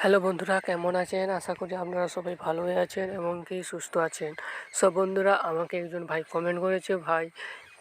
Hello বন্ধুরা, কেমন আছেন? আশা করি আপনারা সবাই ভালোই আছেন এবং কি সুস্থ আছেন। সব বন্ধুরা, আমাকে একজন ভাই কমেন্ট করেছে, ভাই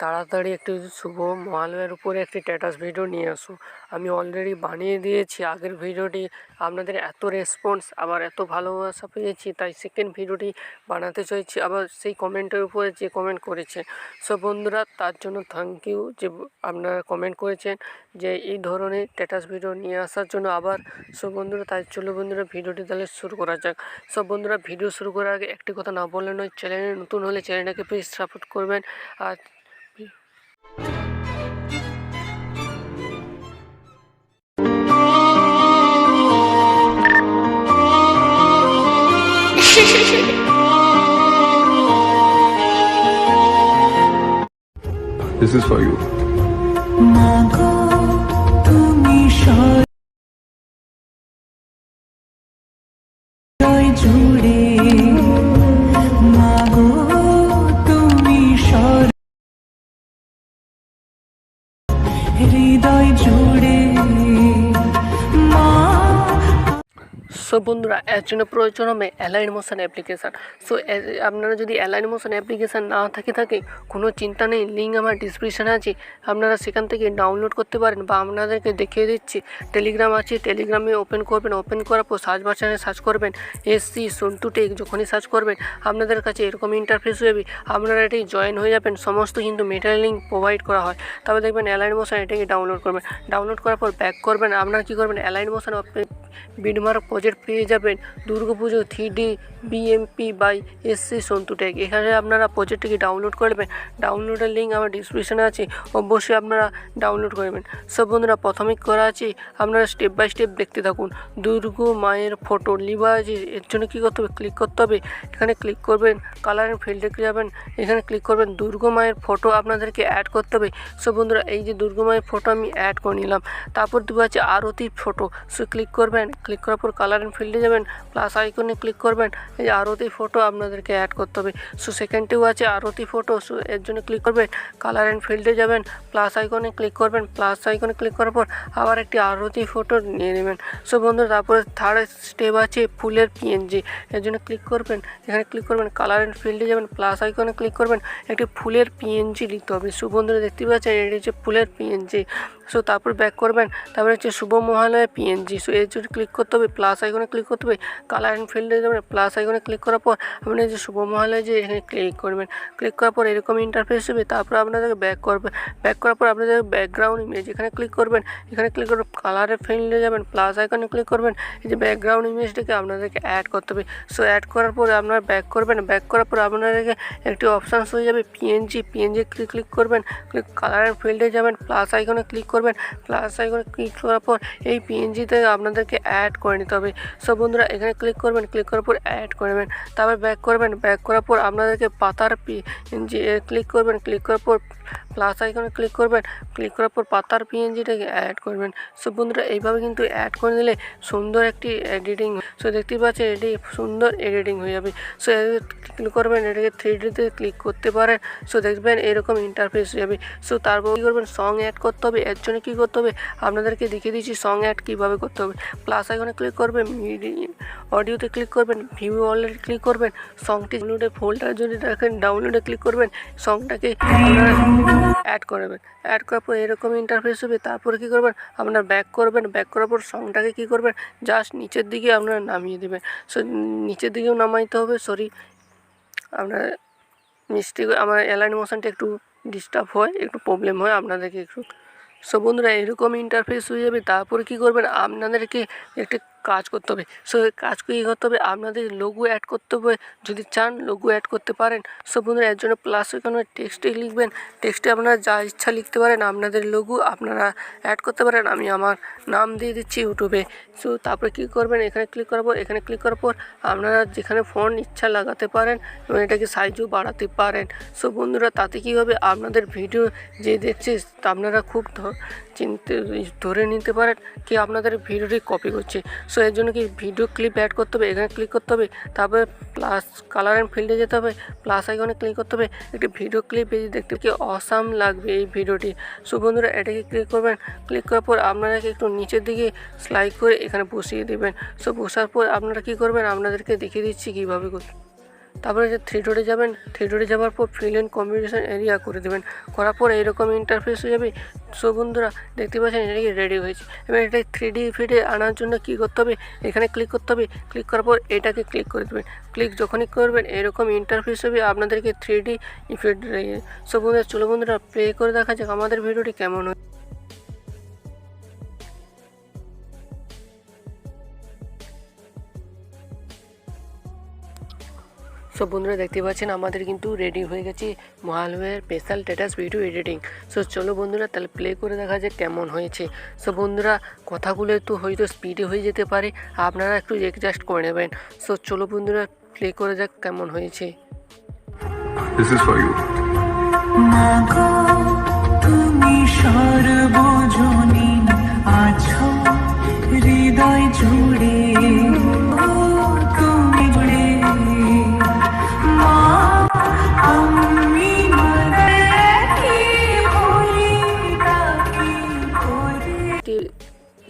তাড়াতাড়ি একটু শুভ মহালয়ার উপরে একটি স্ট্যাটাস ভিডিও নিয়ে আসো। আমি অলরেডি বানিয়ে দিয়েছি আগের ভিডিওটি, আপনাদের এত রেসপন্স আবার এত ভালোবাসা পেয়েছি, তাই সেকেন্ড ভিডিওটি বানাতে চাইছি আবার সেই কমেন্টের উপরে যে কমেন্ট করেছে। সব বন্ধুরা, তার জন্য থ্যাংক ইউ যে আপনারা কমেন্ট করেছেন যে এই ধরনের স্ট্যাটাস ভিডিও নিয়ে আসার জন্য আবার। সব বন্ধুরা, তাই চলো বন্ধুরা ভিডিওটি তাহলে শুরু করা যাক। সব বন্ধুরা, ভিডিও শুরু করার আগে একটি কথা না বললে নয়, চ্যানেলে নতুন হলে চ্যানেলটাকে প্লিজ সাপোর্ট করবেন। আর This is for you. So বন্ধুরা, এর জন্য প্রয়োজন হবে অ্যালাইন মোশন অ্যাপ্লিকেশান। সো আপনারা যদি অ্যালাইন মোশন অ্যাপ্লিকেশান না থাকে কোনো চিন্তা নেই, লিঙ্ক আমার ডিসক্রিপশানে আছে, আপনারা সেখান থেকে ডাউনলোড করতে পারেন। বা আপনাদেরকে দেখিয়ে দিচ্ছি, টেলিগ্রাম আছে, টেলিগ্রামে ওপেন করবেন, ওপেন করার পর সার্চ বাটনে সার্চ করবেন এসসি সন্তু টেক। যখনই সার্চ করবেন আপনাদের কাছে এরকম ইন্টারফেস হয়ে যাবে, আপনারা এটাই জয়েন হয়ে যাবেন। সমস্ত কিন্তু মেটেরিয়াল লিঙ্ক প্রোভাইড করা হয়। তবে দেখবেন অ্যালাইন মোশন এটাকে ডাউনলোড করবেন, ডাউনলোড করার পর ব্যাক করবেন। আপনারা কী করবেন, অ্যালাইন মোশন বিডমার্ক প্রজেক্ট পেয়ে যাবেন, Durgapuja 3D BMP by SC Santu tech. এখানে আপনারা প্রজেক্টটিকে ডাউনলোড করবেন, ডাউনলোডের লিঙ্ক আমার ডিসক্রিপশানে আছে, অবশ্যই আপনারা ডাউনলোড করবেন। সব বন্ধুরা, প্রথমেই করা আছে, আপনারা স্টেপ বাই স্টেপ দেখতে থাকুন। দুর্গা মায়ের ফটো লিবা আছে, এর জন্য কী করতে হবে, ক্লিক করতে হবে। এখানে ক্লিক করবেন, কালার অ্যান্ড ফিল্ডে যাবেন, এখানে ক্লিক করবেন, দুর্গা মায়ের ফটো আপনাদেরকে অ্যাড করতে হবে। সব বন্ধুরা, এই যে দুর্গা মায়ের ফটো আমি অ্যাড করে নিলাম। তারপর দেওয়া আছে আরতির ফটো, সো ক্লিক করবেন, ক্লিক করার পর কালার অ্যান্ড ফিল্ডে যাবেন, প্লাস আইকনে ক্লিক করবেন, এই যে আরতি ফটো আপনাদেরকে অ্যাড করতে হবে। সো সেকেন্ডটিও আছে আরতি ফটো, সো এর জন্য ক্লিক করবেন, কালার অ্যান্ড ফিল্ডে যাবেন, প্লাস আইকনে ক্লিক করবেন, প্লাস আইকনে ক্লিক করার পর আবার একটি আরতি ফটো নিয়ে নেবেন। সো বন্ধুরা, তারপরে থার্ড স্টেপ আছে ফুলের PNG, এর জন্য ক্লিক করবেন, এখানে ক্লিক করবেন, কালার অ্যান্ড ফিল্ডে যাবেন, প্লাস আইকনে ক্লিক করবেন, একটি ফুলের PNG লিখতে হবে। সো বন্ধুরা, দেখতে পাচ্ছেন এটি হচ্ছে ফুলের PNG। সো তারপর ব্যাক করবেন, তারপরে হচ্ছে শুভ মহালয়া PNG। সো এর জন্য ক্লিক করতে হবে, প্লাস আইকনে ক্লিক করতে হবে, কালার অ্যান্ড ফিল্ডে যাবেন, প্লাস আইকনে ক্লিক করার পর আপনি যে শুভ মহালয়া যে এখানে ক্লিক করবেন, ক্লিক করার পর এরকম ইন্টারফেস হবে। তারপর আপনাদেরকে ব্যাক করবেন, ব্যাক করার পর আপনাদের ব্যাকগ্রাউন্ড ইমেজ এখানে ক্লিক করবেন, এখানে ক্লিক করে কালারের ফিল্ডে যাবেন, প্লাস আইকনে ক্লিক করবেন, এই যে ব্যাকগ্রাউন্ড ইমেজটাকে আপনাদেরকে অ্যাড করতে হবে। সো অ্যাড করার পরে আপনারা ব্যাক করবেন, ব্যাক করার পর আপনাদেরকে একটি অপশানস হয়ে যাবে PNG ক্লিক করবেন, ক্লিক কালার অ্যান্ড ফিল্ডে যাবেন, প্লাস আইকনে ক্লিক করবেন, প্লাস আইকনে ক্লিক করার পর এই PNGতে আপনাদেরকে অ্যাড করে নিতে হবে। সব বন্ধুরা, এখানে ক্লিক করবেন, ক্লিক করার পর অ্যাড করবেন, তারপর ব্যাক করবেন, ব্যাক করার পর আপনাদেরকে পাতার PNG ক্লিক করবেন, ক্লিক করার পর প্লাস আইকনে ক্লিক করবেন, ক্লিক করার পর পাতার PNGটাকে অ্যাড করবেন। সব বন্ধুরা, এইভাবে কিন্তু অ্যাড করে নিলে সুন্দর একটি এডিটিং, সো দেখতেই পাচ্ছেন এটি সুন্দর এডিটিং হয়ে যাবে। সো ক্লিক করবেন, এটাকে 3Dতে ক্লিক করতে পারেন। সো দেখবেন এরকম ইন্টারফেস হয়ে যাবে। সো তারপর কী করবেন, সং অ্যাড করতে হবে। এর জন্য কী করতে হবে, আপনাদেরকে দেখিয়ে দিচ্ছি সং অ্যাড কীভাবে করতে হবে। প্লাস আইকনে ক্লিক করবেন, অডিওতে ক্লিক করবেন, ভিউ অলে ক্লিক করবেন, সংটি ডাউনলোডে ফোল্ডার যদি দেখেন ডাউনলোডে ক্লিক করবেন, সংটাকে আপনারা অ্যাড করবেন। অ্যাড করার পর এরকম ইন্টারফেস হবে। তারপরে কী করবেন, আপনারা ব্যাক করবেন, ব্যাক করার পর সংটাকে কী করবেন, জাস্ট নিচের দিকে আপনারা নামিয়ে দেবেন। সো নিচের দিকেও নামাইতে হবে, আপনার মিস্টেক, আমার অ্যালাইন মোশনটা একটু ডিস্টার্ব হয়, একটু প্রবলেম হয় আপনাদেরকে একটু। সো বন্ধুরা, এরকম ইন্টারফেস হয়ে যাবে। তারপরে কী করবেন, আপনাদেরকে একটি কাজ করতে হবে। সো কাজ কী করতে হবে, আপনাদের লোগো অ্যাড করতে হবে, যদি চান লোগো অ্যাড করতে পারেন। সো বন্ধুরা, এর জন্য প্লাস ওখানে টেক্সটে লিখবেন, টেক্সটে আপনারা যা ইচ্ছা লিখতে পারেন, আপনাদের লোগো আপনারা অ্যাড করতে পারেন। আমি আমার নাম দিয়ে দিচ্ছি ইউটিউবে। সো তারপরে কী করবেন, এখানে ক্লিক করার পর, এখানে ক্লিক করার পর আপনারা যেখানে ফন্ট ইচ্ছা লাগাতে পারেন এবং এটাকে সাইজও বাড়াতে পারেন। সো বন্ধুরা, তাতে কী হবে, আপনাদের ভিডিও যে দেখছে আপনারা খুব ধরে নিতে পারেন কি আপনাদের ভিডিওটি কপি করছে। সো এর জন্য কি ভিডিও ক্লিপ অ্যাড করতে হবে, এখানে ক্লিক করতে হবে, তারপরে প্লাস কালার অ্যান্ড ফিল্ডে যেতে হবে, প্লাস আইকনে ক্লিক করতে হবে, একটি ভিডিও ক্লিপ দেখতে কি অসাম লাগবে এই ভিডিওটি। সো বন্ধুরা এটাকে ক্লিক করবেন, ক্লিক করার পর আপনারাকে একটু নিচের দিকে স্লাইড করে এখানে বসিয়ে দেবেন। সো বসার পর আপনারা কী করবেন, আপনাদেরকে দেখিয়ে দিচ্ছি কীভাবে করতে। তারপরে যে থ্রি ডটে যাবেন, থ্রি ডটে যাওয়ার পর ফিল এন্ড কম্বিনেশন এরিয়া করে দেবেন, করার পর এইরকম ইন্টারফেস হয়ে যাবে। সো বন্ধুরা দেখতে পাচ্ছেন এটাকে রেডি হয়েছে। এবার এটা 3D ইফেক্টে আনার জন্য কী করতে হবে, এখানে ক্লিক করতে হবে, ক্লিক করার পর এটাকে ক্লিক করে দেবেন। ক্লিক যখনই করবেন এরকম ইন্টারফেস হবে, আপনাদেরকে 3D ইফেক্ট রেখে। সো বন্ধুরা চলো বন্ধুরা প্লে করে দেখা যাক আমাদের ভিডিওটি কেমন হয়। সব বন্ধুরা দেখতে পাচ্ছেন আমাদের কিন্তু রেডি হয়ে গেছে মহালয়ার special status video editing. So চলো বন্ধুরা তাহলে প্লে করে দেখা যায় কেমন হয়েছে। সো বন্ধুরা কথাগুলো একটু হয়তো স্পিডে হয়ে যেতে পারে, আপনারা একটু অ্যাডজাস্ট করে নেবেন। সো চলো বন্ধুরা প্লে করে যাক কেমন হয়েছে। This is for you. মাগো তুমি সর্বজনী আছো হৃদয় জুড়ে, তুমি জুড়ে মা আমি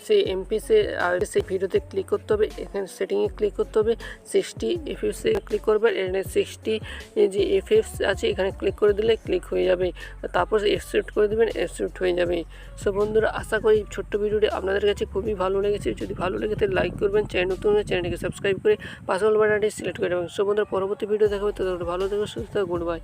সেই এমপিসে আর সেই ভিডিওতে ক্লিক করতে হবে, এখানে সেটিংয়ে ক্লিক করতে হবে, 60 এফএফসে ক্লিক করবেন, এখানে 60 যে এফএফস আছে এখানে ক্লিক করে দিলে ক্লিক হয়ে যাবে, তারপর এক্সট্রুড করে দেবেন, এক্সট্রুড হয়ে যাবে। সো বন্ধুরা আশা করি ছোট্ট ভিডিওটি আপনাদের কাছে খুবই ভালো লেগেছে। যদি ভালো লেগে তাহলে লাইক করবেন, চ্যানেল নতুন হলে চ্যানেলটিকে সাবস্ক্রাইব করে পাশে অল বাটনটি সিলেক্ট করে দেবেন। সো বন্ধুরা পরবর্তী ভিডিও দেখাবে, তাদের ভালো থাকবে, সুস্থ থাকবে, গুড বাই।